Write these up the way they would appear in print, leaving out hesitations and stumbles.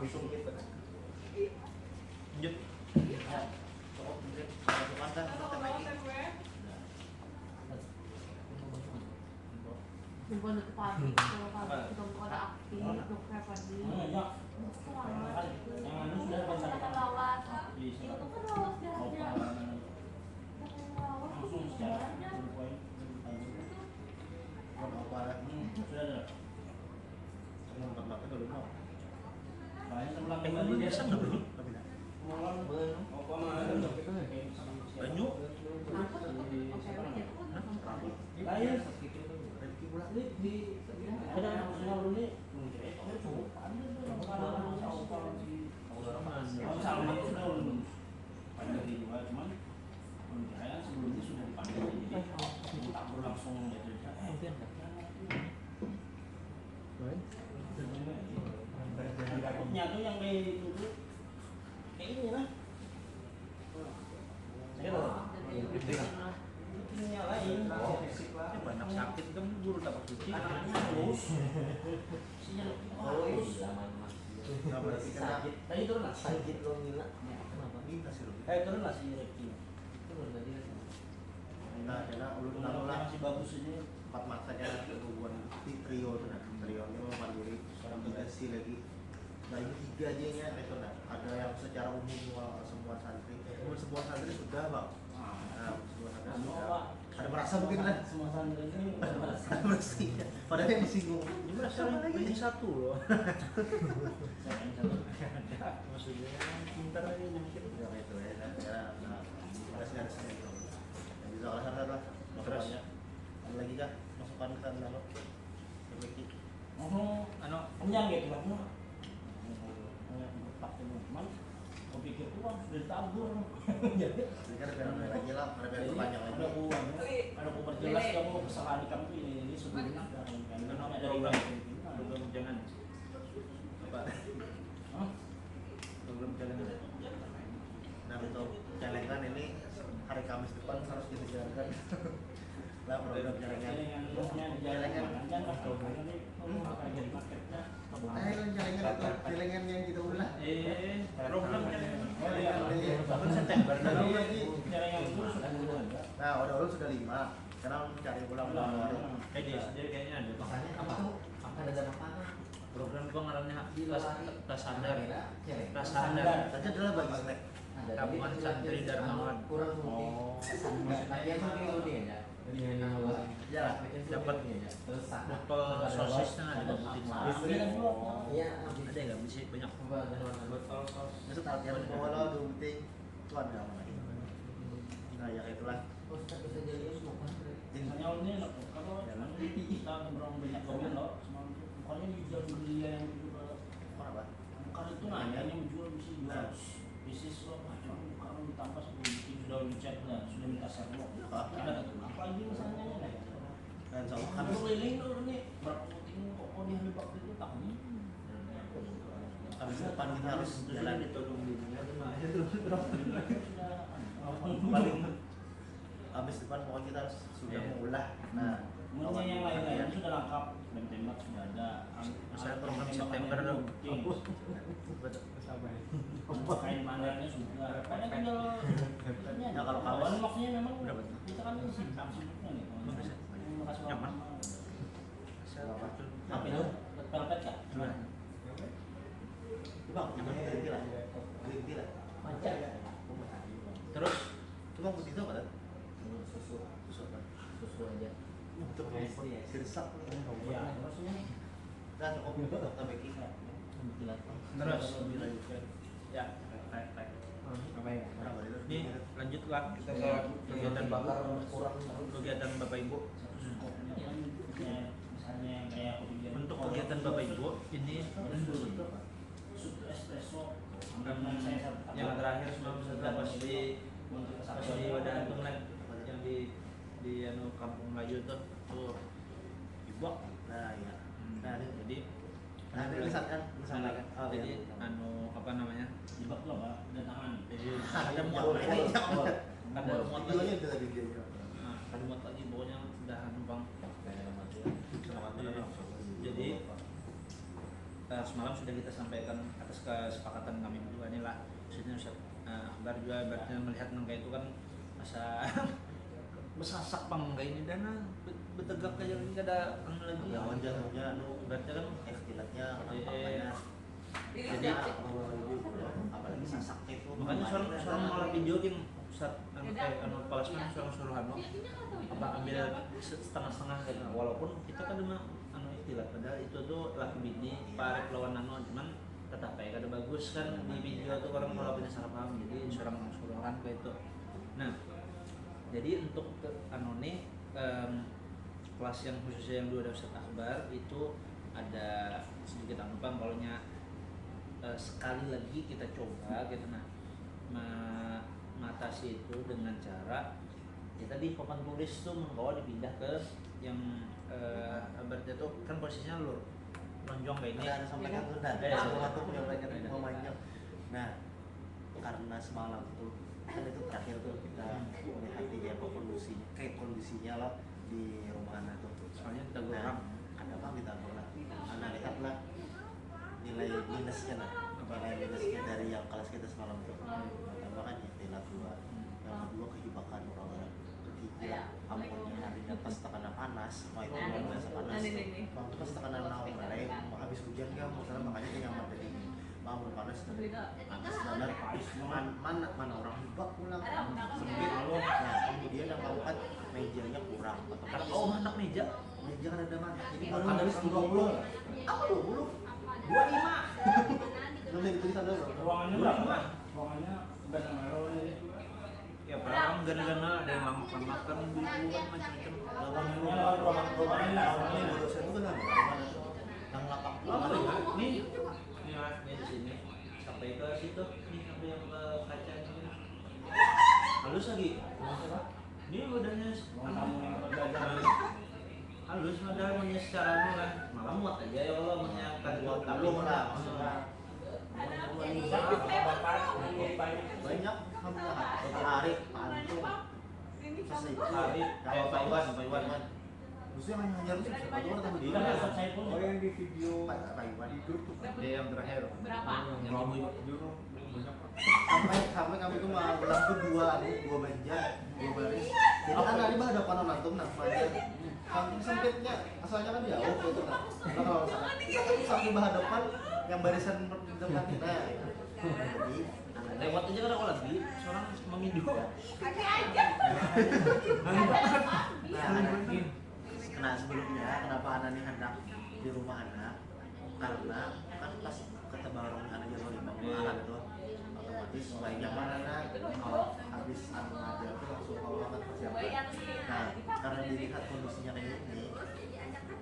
langsung gitu. Lanjut. Cukup mungkin masukkan kan kita lagi. Bukan untuk pagi, kalau pagi kita bukan ada aktif, dokter pagi. Yang anu sudah Kita lawas, bisa. itu kan lawas jahatnya. Langsung secara poin. Apa lagi? Sudah ada. Kamu makan dulu mau. Soalnya sebelah kembali dia Bisa dulu. Malam apa mana Banyu. Aku tetap oke, lain Rezeki pula. di ada maksudnya lu nih sama itu sudah pandai juga cuman saya sebelumnya sudah dipandai jadi tak berlangsung gitu takutnya tuh yang kayak itu tuh kayak ini lah nyalain Banyak sakit kan buru dapat cuci. anaknya terus sinyal Nah, berarti kena sakit tadi turun lah Sakit lo gila. Kenapa? minta sih lu. turun lah si Reki Turun tadi. Nah, karena ulun kalau lah masih bagus ini empat maksanya hubungan di trio tuh nah. Trio ini mau mandiri seorang tiga sih lagi. Nah ini tiga aja nya itu nah. Ada yang secara umum semua santri. Semua santri sudah bang. Nah, semua santri sudah. Ada merasa mungkin lah. semua santri ini Ada bersih. Padahal yang disinggung. Ini merasa lagi satu loh. Maksudnya pintar aja mungkin. Ya itu ya. Nah, harusnya itu. Yang bisa oleh sana lah. Terus Ada lagi kah? Masukan ke dalam perbaiki. anu kenyang gitu kan pakai teman aku pikir uang sudah ditabur jadi Jadi kan ada lagi lah. Ada yang banyak lagi. ada uang ada aku perjelas kamu kesalahan kamu ini sebelumnya Itu ada program dari program jangan apa program jangan Nah untuk celengan ini hari Kamis depan harus kita jalankan. Lah program celengan. celengan kan jadi marketnya Kan celengan itu celengan yang kita ulah. program jangan oh iya bukan September Belum lagi. celengan itu sudah ada Nah udah sudah 5. Sekarang cari ulang baru. dia kayaknya ada bang. Makanya apa tuh? Akan ada makanan. Program pengarangnya Di luar tas sadar Celeng. tas sadar Tadi adalah bagi snack. Ada Tabungan tapi santri Darmawan. kurang mungkin. Maksudnya mungkin lu dia ya. Ya. Dapat Terus botol sosisnya ada butin Iya. ada nggak bisa banyak botol sos Maksud latihan bola dua penting itu ada apa lagi? Nah ya itulah. Oh, tapi saja dia semua kan. misalnya ini kalau kita berang banyak komen loh pokoknya jual beli yang juga Apa? karena itu nanya yang menjual bisa jual bisnis lo macam kalau ditambah sebelum sudah dicek lah sudah minta servo ada apa lagi misalnya ya Dan sama kan habis keliling lo ini berapa penting kok di hari waktu itu tak habis depan kita harus jalan itu paling habis depan pokoknya kita harus sudah mengulah. Nah Mungkin yang lain-lain sudah lengkap, lem tembak sudah ada. Misalnya program September dong. Kain mandarnya sudah. Karena tinggal Ya, kalau kawan kamis- maksudnya memang Berapa? kita kan sibuk-sibuknya nih. Makasih Nyaman. Apa itu? Pelpet kah? Bang, green tea lah. Green tea lah. Macet. Terus Cuma begitu apa kan? Susu. Susu apa? Susu aja. Untuk gersak. Iya, maksudnya Kan kopi itu tak bagi. terus Dilanjutkan. ya baik. Apa ya? Berapa itu? Ini lanjutlah kita ke kegiatan bakar bapak kurang. kegiatan bapak ibu. misalnya yang kayak kopi biasa. Untuk kegiatan bapak ibu ini Sup espresso. yang terakhir sudah pas di wadah antum lah yang di anu kampung Melayu tuh ibok. Nah ya. Nah ini Jadi Nah ini lisan kan? Lisan kan? Oh jadi iya. anu apa namanya? Jebak lo pak, datangan. Jadi Ada ada muat muat lagi. ada muat Itu lagi. aja udah tadi dia. Nah, ada muat lagi pokoknya udah numpang. Selamat malam. Jadi semalam sudah kita sampaikan atas kesepakatan kami berdua ini lah, maksudnya Ustaz Akbar juga berarti melihat nangka itu kan masa besasak pang kayak ini dana betegak aja lagi ada lagi Ya wajar berarti kan ikhtilatnya Iya. jadi apalagi sasak itu makanya seorang malah video yang Ustaz Palasman seorang suruh apa ambil setengah-setengah gitu walaupun kita kan cuma ikhtilat padahal itu tuh laki bini parek lawan cuman tetap kayak kada bagus kan di video tuh orang malah punya salah paham jadi seorang suruhan kayak itu. Nah jadi untuk kelas yang khususnya yang dua ada Ustaz Akbar itu ada sedikit anggapan kalau sekali lagi kita coba gitu mengatasi itu dengan cara ya tadi papan tulis tuh membawa dipindah ke yang berarti itu kan posisinya lonjong kayak ini ada sampaikan tuh dan Iya. satu menyampaikan momennya. Nah karena semalam tuh kan itu terakhir tuh kita melihat dia kondisinya lah di rumah anak tuh soalnya kita nah, geram ada apa kita pernah anak lihatlah nilai minusnya nilai minusnya dari yang kelas kita semalam tuh pertama kan ikhtilat dua yang kedua kehibakan orang-orang ketiga ampunnya harinya pas tekanan panas itu luar biasa panas waktu pas tekanan mulai habis hujan kan makanya dia nyaman dari bangun panas habis mana orang hibak pulang sempit nah kemudian yang keempat mejanya kurang atau anak meja kan ada mana jadi baru ada habis 20 apa 20 25 nanti ditulis ada Ruangannya berapa? Ruangannya bukan merah ini. ya padahal gana-gana ada yang lama-lama kan duluan macam-macam ruangannya dosen itu kan yang lapak nih di sini sampai ke situ nih sampai yang ke kaca ini halus lagi ini udahnya halus padahal punya secara kan malah muat aja ya Allah menyiapkan buat belum lah maksudnya banyak tarik pantung selesai Tarik, kayak Pak Iwan. maksudnya yang ngajar itu siapa tuh orang Iya, Ustaz Saiful. Oh yang di video Pak Iwan tidur tuh Dia yang terakhir Berapa? yang ibu sampai kami tuh mah bilang tuh dua meja dua baris jadi kan tadi mah ada panon antum nah meja saking sempitnya asalnya kan jauh gitu nah kalau saking depan yang barisan depan kita jadi lewat aja kan aku lagi seorang memindu nah sebelumnya kenapa anak ini hendak di rumah anak karena kan pas ketebarong anak jadi anak itu otomatis baiknya mana anak kalau habis anak ngajar tuh langsung kalau banget persiapan nah karena dilihat kondisinya kayak ini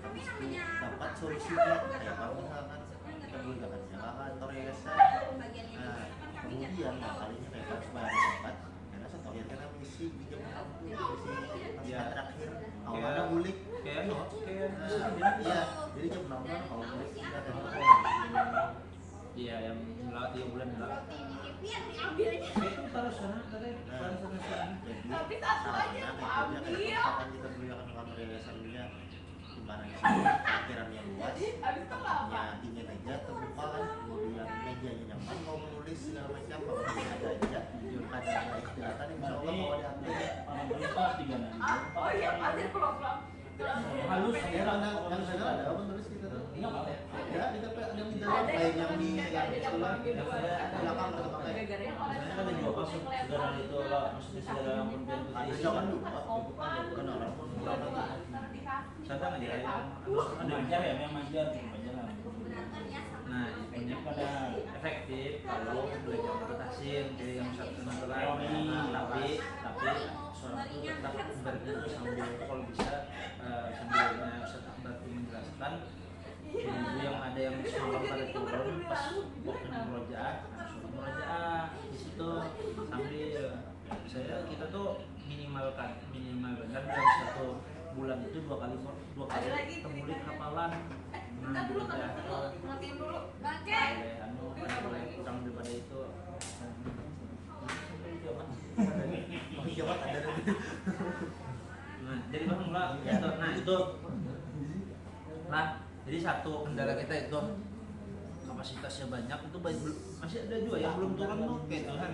habis itu dapat solusinya kayak apa misalkan kita boleh kerja kantor ya guys nah kemudian kalinya kayak harus bayar tempat karena saya tahu ya karena misi di jam 6 misi terakhir awalnya ngulik kayak iya jadi jam 6 kan kalau ngulik kita ada iya yang bulan itu taruh sana taruh sana jadi Tapi satu aja aku ambil. kapan kita belikan kamar yayasan dia di mana di sini parkiran yang luas Abis itu apa? ya dingin aja terbuka kan kemudian mejanya nyaman mau menulis segala macam pokoknya ada aja ada istilahkan insya Allah mau diambil Panon berapa? 3 nanti. Oh iya, pasti pulang-pulang. Halus ya ya. yang sana ada apa tulis kita tuh Ini apa ya? ya di TP ada di dalam kayak yang di sekolah belakang atau pakai Gara-gara saya kan ada juga pas saudara itu lah maksudnya saudara yang pembian ada putih jangan lupa bukan orang pun sadar aja ya Ada ajar ya, memang ajar pelajaran. nah ini pada efektif kalau belajar bertasin jadi yang satu natural tapi seorang itu tetap berdiri sambil kalau bisa sambilnya Ustaz Akbar menjelaskan jadi yang ada yang semalam pada turun pas waktunya murojaah suruh murojaah di situ sambil kita tuh minimalkan dan dalam satu bulan itu dua kali temulik hafalan Kita dulu kan ngatiin dulu. Oke. boleh kurang daripada itu oh iya Pak ada nah jadi bang lah nah itu lah jadi satu kendala kita itu kapasitasnya banyak itu masih ada juga yang belum turun tuh kayak Tuhan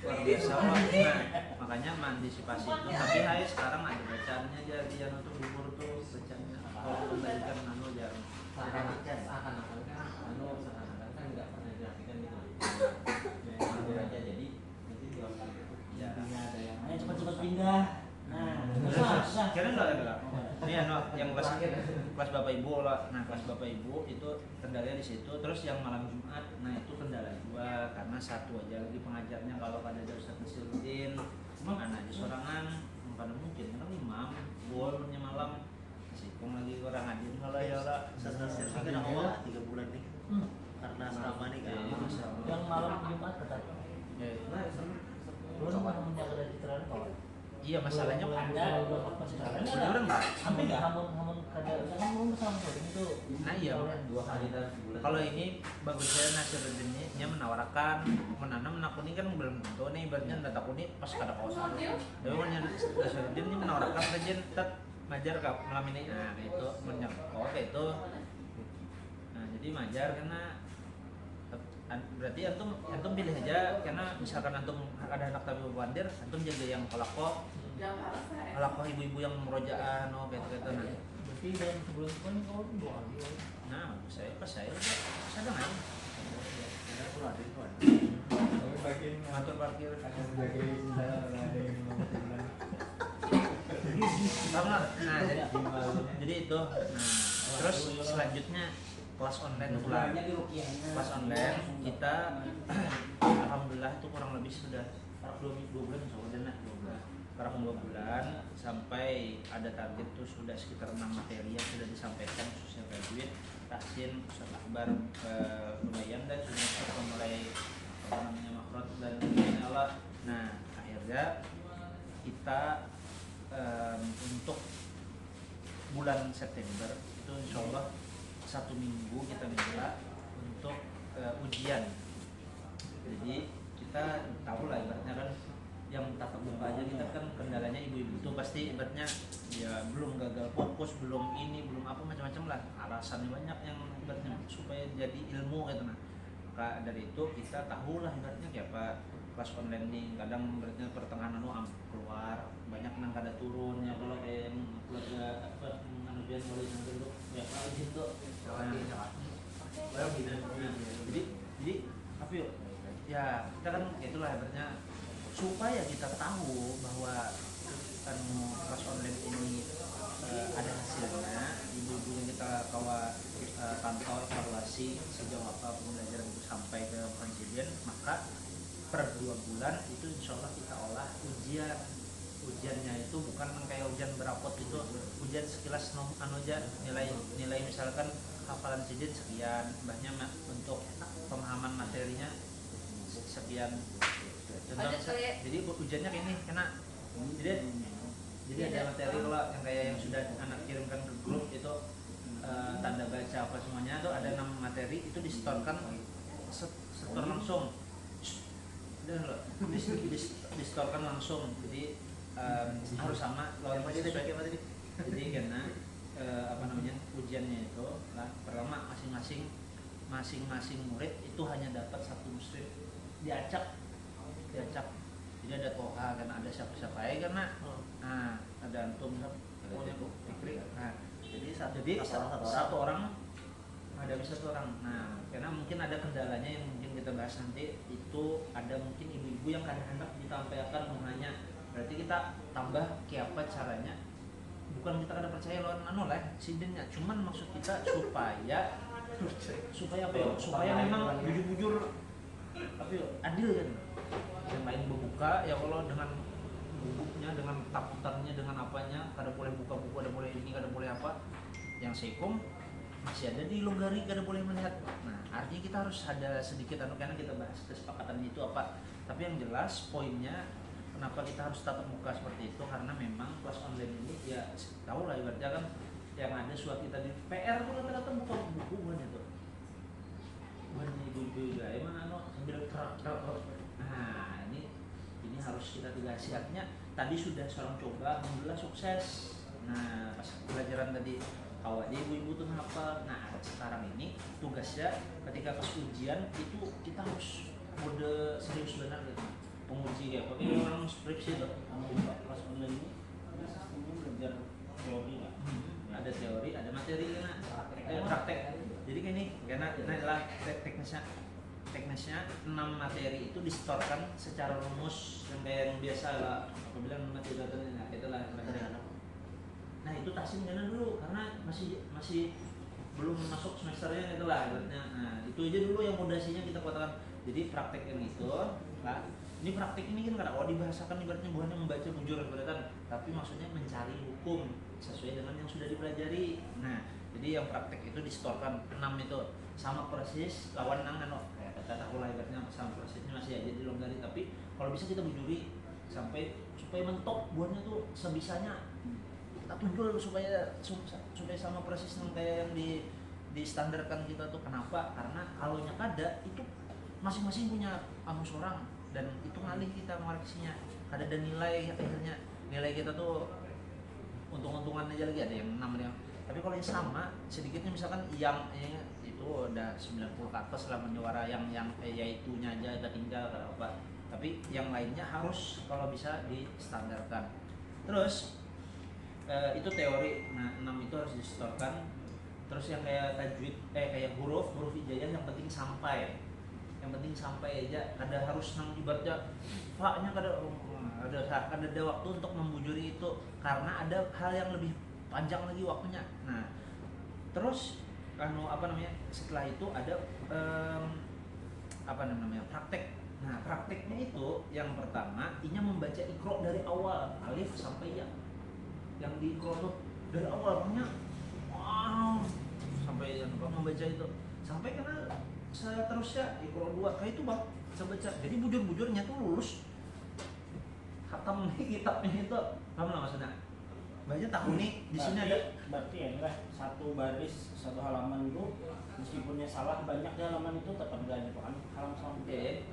luar biasa Pak. Nah, makanya mengantisipasi itu tapi hai sekarang ada bacaannya aja dia untuk bubur tuh bacaannya kalau kembalikan nano jarang Seakan-akan kan seakan-akan kan nggak pernah dilakukan gitu. Nah, aja jadi nanti di waktu itu ya ada yang Ayo cepat-cepat pindah. Nah, susah. kira nggak ada ini yang kelas bapak ibu lah. Nah kelas bapak ibu itu kendalanya di situ. Terus yang malam Jumat, nah itu kendala juga karena satu aja lagi pengajarnya kalau ada Ustadz Nasiruddin, mana aja sorangan, mana mungkin karena imam bolnya malam sikung lagi orang hadir kalau ya lah. Saya kira awal 3 bulan nih karena selama nih kan Yang malam Jumat tetap. Belum menjaga dari citra kawan. Iya masalahnya ada udah orang nggak. sampai nggak hamun kada kan bersama itu. Nah iya dua kali dalam sebulan. kalau ini bagusnya Nasiruddinnya menawarkan menanam menakuni kan belum tentu nih ibaratnya nggak takuni pas kada kawasan tapi Nasiruddin ini menawarkan rajin tetap majar ke malam ini nah itu menyangkut itu nah jadi majar karena berarti antum pilih aja karena misalkan antum ada anak tamu bandir antum jaga yang kolako ibu-ibu yang merojaan kayak nah Berarti dalam sebulan pun kau 2 kali. nah saya sadang aja kantor parkir sama nah jadi itu nah terus selanjutnya kelas online pula kelas online kita alhamdulillah itu kurang lebih sudah 2 bulan soalnya kurang 2 bulan sampai ada target tuh sudah sekitar 6 materi yang sudah disampaikan khususnya graduate tahsin Ustaz Akbar lumayan dan sudah mulai apa namanya makrot dan Allah. Nah akhirnya kita untuk bulan September itu insya Allah 1 minggu kita minta untuk ujian. Jadi kita tahu lah ibaratnya kan yang tatap muka aja kita kan kendalanya ibu-ibu itu pasti ibaratnya ya belum gagal fokus, belum ini, belum apa macam-macam lah alasannya banyak yang ibaratnya supaya jadi ilmu gitu nah. Maka dari itu kita tahu lah ibaratnya kayak apa kelas online nih kadang ibaratnya pertengahan keluar banyak nang kada turun ya kalau kayak keluarga apa manusia mulai dulu ya kalau gitu jadi apa yuk ya kita kan itulah ibaratnya supaya kita tahu bahwa kan kelas online ini ada hasilnya ibu-ibu yang kita pantau evaluasi sejauh apa pembelajaran itu sampai ke presiden maka per 2 bulan itu insya Allah kita olah ujiannya itu bukan kayak ujian berapot itu ujian sekilas aja nilai misalkan hafalan sijin sekian banyak untuk pemahaman materinya sekian contoh jadi ujiannya kayak ini kena jadi ada materi kalau yang kayak yang sudah anak kirimkan ke grup itu tanda baca apa semuanya itu ada 6 materi itu disetorkan setor langsung disetorkan langsung jadi harus sama lawan sesuai jadi karena apa namanya ujiannya itu lah pertama masing-masing murid itu hanya dapat 1 muslim diacak jadi ada toha kan ada siapa-siapa ya karena nah ada antum punya fikri nah jadi satu orang ada bisa 1 orang nah karena mungkin ada kendalanya yang mungkin kita bahas nanti itu ada mungkin ibu-ibu yang kadang-kadang ditampilkan menanya berarti kita tambah kayak apa caranya bukan kita kada percaya lawan lah sidinnya cuman maksud kita supaya apa ya supaya memang bujur-bujur tapi adil kan yang lain berbuka ya kalau dengan bukunya dengan takutannya dengan apanya kada boleh buka buku kada boleh ini kada boleh apa yang sekum masih ada di logari kada boleh melihat nah artinya kita harus ada sedikit karena kita bahas kesepakatan itu apa tapi yang jelas poinnya kenapa kita harus tatap muka seperti itu karena memang kelas online ini ya tahu lah ibaratnya kan yang ada suat kita di PR tuh rata-rata buka buku kan itu bukan ibu-ibu ya emang sambil kerak nah ini harus kita tegasi artinya tadi sudah seorang coba alhamdulillah sukses nah pas pelajaran tadi awalnya ibu-ibu tuh ngapal. Nah sekarang ini tugasnya ketika pas ujian itu kita harus mode serius benar gitu, penguji kayak apa kayak orang skripsi tuh. Kamu buka kelas online ini sistemnya belajar teori lah. Ada teori, ada materi kan, praktek. Jadi kayak ini, karena adalah teknisnya 6 materi itu disetorkan secara rumus yang kayak yang biasa lah. Aku bilang materi datanya, nah itulah materi anak. Nah itu tasin karena dulu karena masih belum masuk semesternya itulah ibaratnya. Nah itu aja dulu yang fondasinya kita katakan. Jadi praktek yang itu, lah. Ini praktek ini kan kalau dibahasakan ibaratnya bukannya membaca bujur ibaratnya, tapi maksudnya mencari hukum sesuai dengan yang sudah dipelajari. Nah, jadi yang praktek itu disetorkan 6 itu sama persis lawan nang kayak kata ulah ibaratnya sama persisnya masih aja dilonggari, tapi kalau bisa kita bujuri sampai supaya mentok buahnya tuh sebisanya kita tunjul supaya sama persis yang kayak yang di standarkan kita tuh. Kenapa? Karena kalau kada itu masing-masing punya amus orang dan itu ngalih kita mengoreksinya. Kada ada nilai akhirnya nilai kita tuh untung-untungan aja lagi ada yang 6 yang. Tapi kalau yang sama sedikitnya misalkan yang itu udah 90 ke atas lah menyuara yang yaitunya aja ada tinggal atau apa. Tapi yang lainnya harus kalau bisa distandarkan. Terus itu teori. Nah, 6 itu harus disetorkan. Terus yang kayak tajwid kayak huruf hijaiyah yang penting sampai. Yang penting sampai aja, kada harus nang ibaratnya faknya kada ada waktu untuk membujuri itu karena ada hal yang lebih panjang lagi waktunya. Nah, terus setelah itu ada praktek. Nah, prakteknya itu yang pertama inya membaca Iqra dari awal alif sampai ya. Yang di Iqra tuh dari awal pokoknya wow sampai membaca itu sampai karena seterusnya Iqra 2 kayak itu bang bisa baca. Jadi bujur-bujurnya tuh lulus khatam nih kitabnya itu, paham lah maksudnya? Banyak tahun nih di sini ada. Berarti ya lah satu baris satu halaman itu meskipunnya salah banyak di halaman itu tetap belajar kan halaman sama.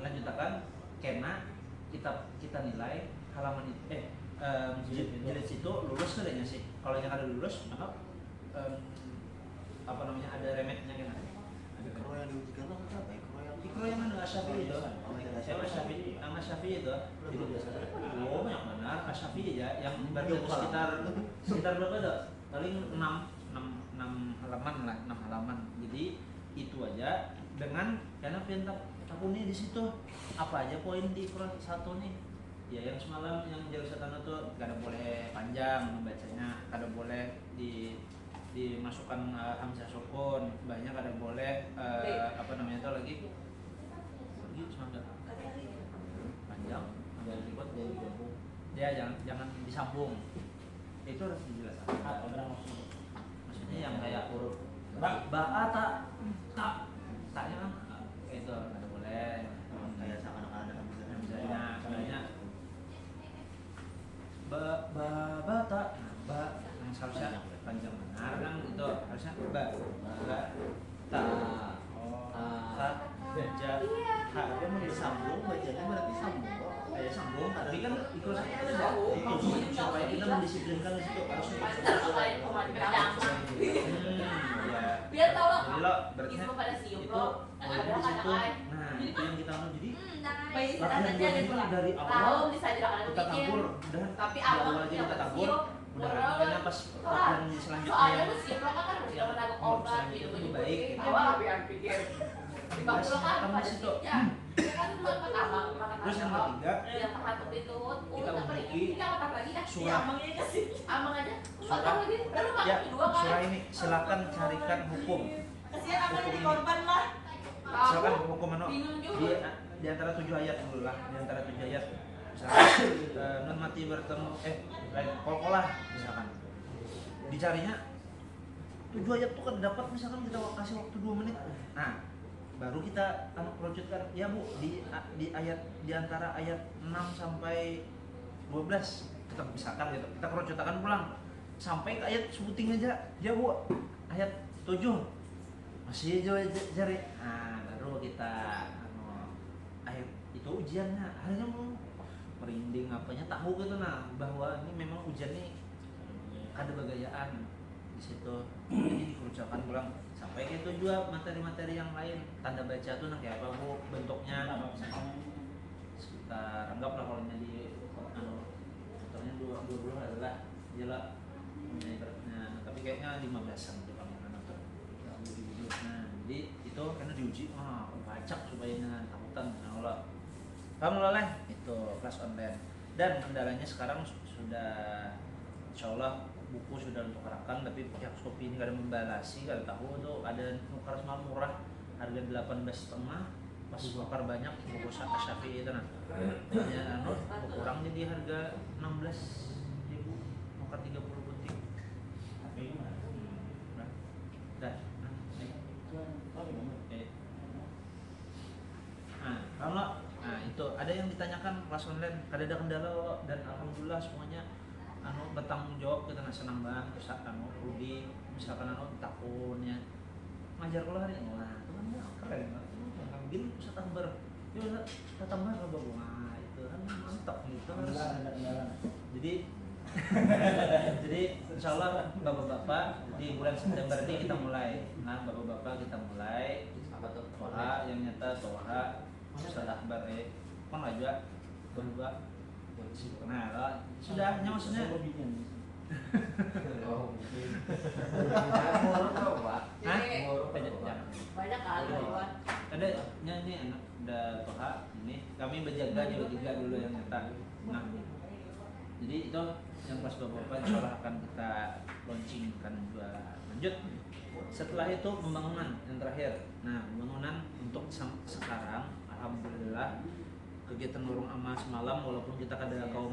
Lanjutakan kena kita nilai halaman itu jilid situ lulus adanya sih. Kalau yang ada lulus maka ada remetnya kena. Kalau yang diujikan lo apa ya? Iqra yang mana Asyafi'i itu? Asyafi'i itu. Oh banyak benar Asyafi'i ya yang berarti sekitar berapa tuh? Paling 6 halaman lah, 6 halaman. Jadi itu aja dengan karena pintar takunya di situ apa aja poin di Iqra 1 nih. Ya yang semalam yang jauh satana tuh kada boleh panjang membacanya, kada boleh dimasukkan hamzah sukun, banyak ada boleh itu lagi semangat panjang ada ribet jadi gabung ya jangan disambung itu harus dijelaskan. Maksudnya yang kayak huruf taknya kan itu ada boleh kayak seakan-akan ada misalnya bata yang seharusnya panjang benar kan itu harusnya ta dia mau disambung bacanya berarti sambung kok. kayak sambung tapi kan ikut itu supaya kita mendisiplinkan di situ harus Biar tahu loh. jadi lo berarti Itu pada siup itu lo. mulai di situ. Nah itu yang kita mau jadi Bayi latihan aja buat ada itu tuh. dari Tahu awal bisa dilakukan kita bikin. tabur dan Tapi di abang awal aja yang kita tabur siup, udah orang- karena pas latihan selanjutnya Soalnya yang lu siup lo kan harus yang menanggung mau obat selanjutnya gitu. lebih baik gitu. Awal biar pikir. Di bawah lo kan Sama pada situ. ya. Kan lu kan abang makan Terus yang abang. ketiga Yang terhadap itu kita memiliki apa lagi dah? surah. Abangnya kasih. Abang aja. Surah. Surah lagi. Udah lu Ya, makan dua kan. surah ini silakan carikan hukum. Kasihan abang Hukum jadi ini. korban lah. Silakan hukum mana? Bingung juga. Di antara 7 ayat dulu lah, di antara 7 ayat. Misalkan nun mati bertemu kol-kolah misalkan. Dicarinya 7 ayat tuh kan dapat misalkan kita kasih waktu 2 menit. Nah, baru kita kerucutkan ya Bu di ayat di antara ayat 6 sampai 12 kita misalkan gitu. Kita kerucutkan pulang sampai ke ayat sebuting aja. Ya Bu, ayat 7 masih aja cari. Nah, baru kita ayat itu ujiannya. Akhirnya mau merinding apanya tahu gitu nah bahwa ini memang ujian nih ada bagayaan di di situ. Jadi dikerucutkan ulang sampai ke itu juga materi-materi yang lain. Tanda baca tuh kayak apa Bu bentuknya? Sekitar anggaplah kalau di contohnya 20 adalah jelas tapi kayaknya 15-an di pameran atau nah jadi itu karena diuji bacak supaya dengan takutan Allah kamu oleh itu kelas online dan kendalanya sekarang sudah insyaallah buku sudah untuk karakan tapi pihak Shopee ini kadang membalasi kalau tahu tuh ada nukar semalam murah harga 18,5 pas nukar banyak buku Syafi'i itu nah ya kurang jadi harga 16.000 nukar 30 putih dah kalau itu ada yang ditanyakan kelas online ada kendala dan alhamdulillah semuanya bertanggung jawab kita senang banget terus Rudi misalkan takunnya ngajar keluar ya teman keren banget gini bisa tambah ya tambah ke bunga itu kan mantap gitu harus jadi jadi insyaallah bapak-bapak di bulan September ini kita mulai bapak-bapak kita mulai apa tuh Toha yang nyata Toha Ustaz Akbar kan aja berdua nah sudah maksudnya banyak kali ada nyanyi anak udah Toha ini kami berjaga juga dulu yang nyata nah jadi itu yang pas bapak insyaallah akan kita launchingkan juga lanjut setelah itu pembangunan yang terakhir nah pembangunan untuk sekarang alhamdulillah kegiatan warung amal semalam walaupun kita kada kau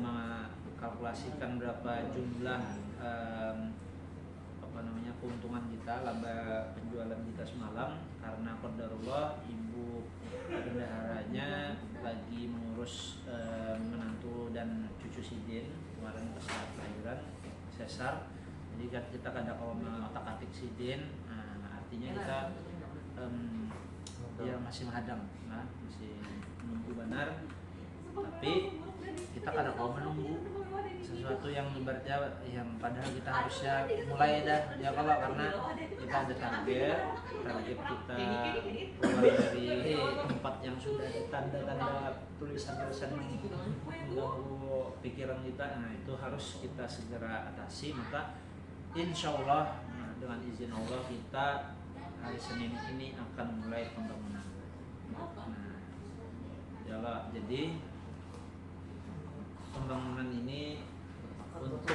kalkulasikan berapa jumlah keuntungan kita laba penjualan kita semalam karena qadarullah ibu bendaharanya lagi mengurus menantu dan cucu sidin kemarin pas lahiran sesar jadi kita kada kau otak-atik sidin artinya kita ya masih menghadang masih menunggu benar tapi kita kadang mau menunggu sesuatu yang ibaratnya yang padahal kita harusnya mulai dah ya kalau karena kita ada target kita keluar dari tempat yang sudah tanda-tanda tulisan-tulisan mengganggu pikiran kita nah itu harus kita segera atasi maka insya Allah dengan izin Allah kita hari Senin ini akan mulai pembangunan jadi pembangunan ini untuk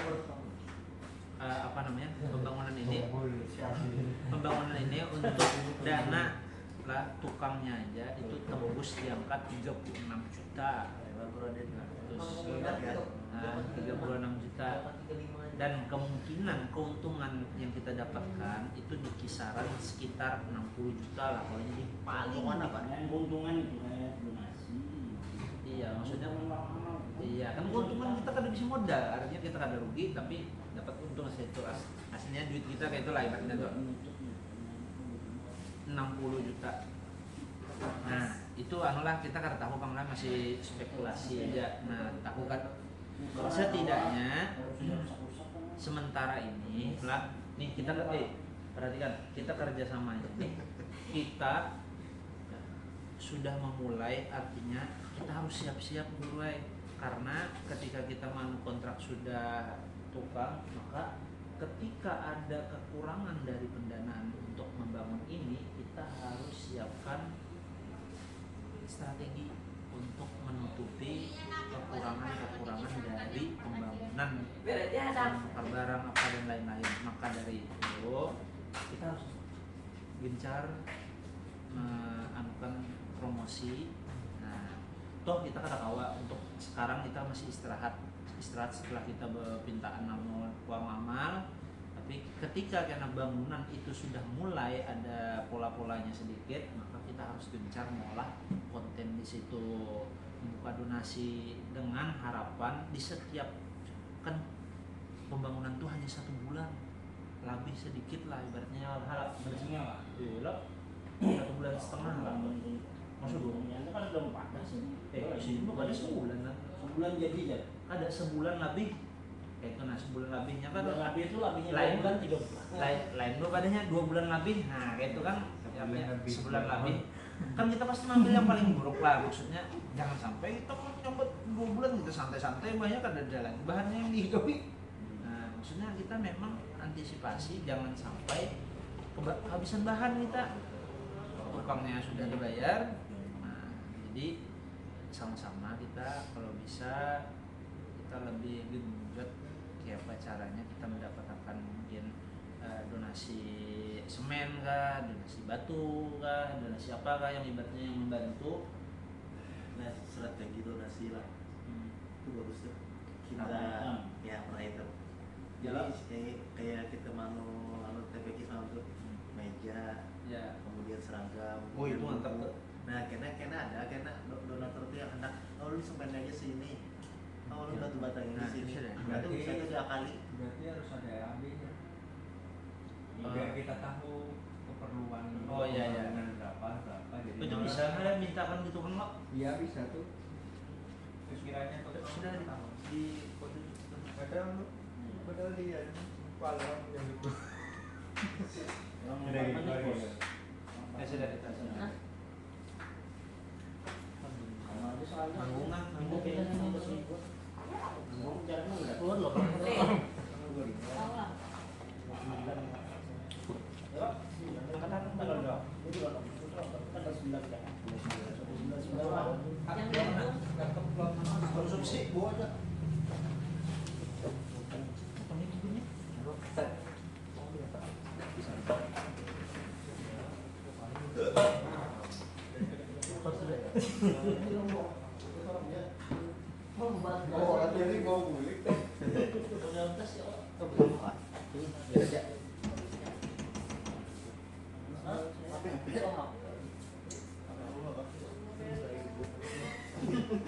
pembangunan ini untuk dana lah tukangnya aja itu tembus di angka 36 juta terus 36 juta dan kemungkinan keuntungan yang kita dapatkan itu di kisaran sekitar 60 juta lah kalau jadi paling keuntungan itu donasi iya maksudnya iya kan keuntungan kita kada bisa modal artinya kita kada rugi tapi dapat untung itu aslinya duit kita kayak itulah ibaratnya tuh 60 juta nah itu anulah kita kada tahu bang masih spekulasi aja nah tahu kan setidaknya sementara ini lah nih kita perhatikan kita kerjasama nih kita sudah memulai artinya kita harus siap-siap mulai karena ketika kita kontrak sudah tukang maka ketika ada kekurangan dari pendanaan untuk membangun ini kita harus siapkan strategi untuk menutupi kekurangan dari pembangunan barang apa dan lain-lain maka dari itu kita harus gencar menganukan promosi toh kita kada kawa untuk sekarang kita masih istirahat setelah kita berpintaan uang amal tapi ketika karena bangunan itu sudah mulai ada pola-polanya sedikit maka kita harus gencar mengolah konten di situ membuka donasi dengan harapan di setiap kan pembangunan tuh hanya 1 bulan lebih sedikit lah ibaratnya harap bersihnya lah 1,5 bulan lah maksudnya itu kan belum panas sini mau ada sebulan lah sebulan jadi ya ada sebulan lebih kayak itu. Nah sebulan lebihnya kan Bulan lebih itu lebihnya Lain. 2 bulan 3 bulan. lain dulu padanya 2 bulan lebih. Nah kayak itu kan Sebulan artinya lebih. sebulan lebih kan kita pasti ngambil yang paling buruk lah, maksudnya jangan sampai kita kan nyambut 2 bulan kita santai-santai banyak ada jalan bahannya yang dihidupi. Nah maksudnya kita memang antisipasi jangan sampai kehabisan bahan kita, utangnya sudah dibayar. Nah jadi sama-sama kita kalau bisa kita lebih genjot siapa caranya kita mendapatkan mungkin donasi semen kah, donasi batu kah, donasi apa kah yang ibaratnya yang membantu. Nah strategi donasi lah itu bagus tuh kita Pernah ya pernah itu. Jelas. Jadi kayak kita mau TPK sama tuh meja, Ya. kemudian seragam. Oh, itu kemudian mantap buku. tuh. Nah kena donatur tuh yang hendak lu semen aja sini, lu batu batang ini Nah, sini. bisa deh. Nah, itu bisa tuh diakali. Berarti harus ada AB-nya. Oh. Biar kita tahu keperluan Oh, iya, iya. dengan berapa jadi Itu bisa nggak mintakan gitu kan Mak? Iya bisa tuh. Terus kiranya tuh Sudah di kode padahal dia pahlawan yang itu. Yang Ada gitu, mana, ada Bos? gitu. sudah dikasih. Sama aja soalnya. Manggungan, Minggu kita kan 100.000. Minggu jaraknya udah keluar loh. Tahu lah. Ya, kan tanggal berapa? Jadi tanggal 9 ya. 9 lah. Konsumsi gua aja.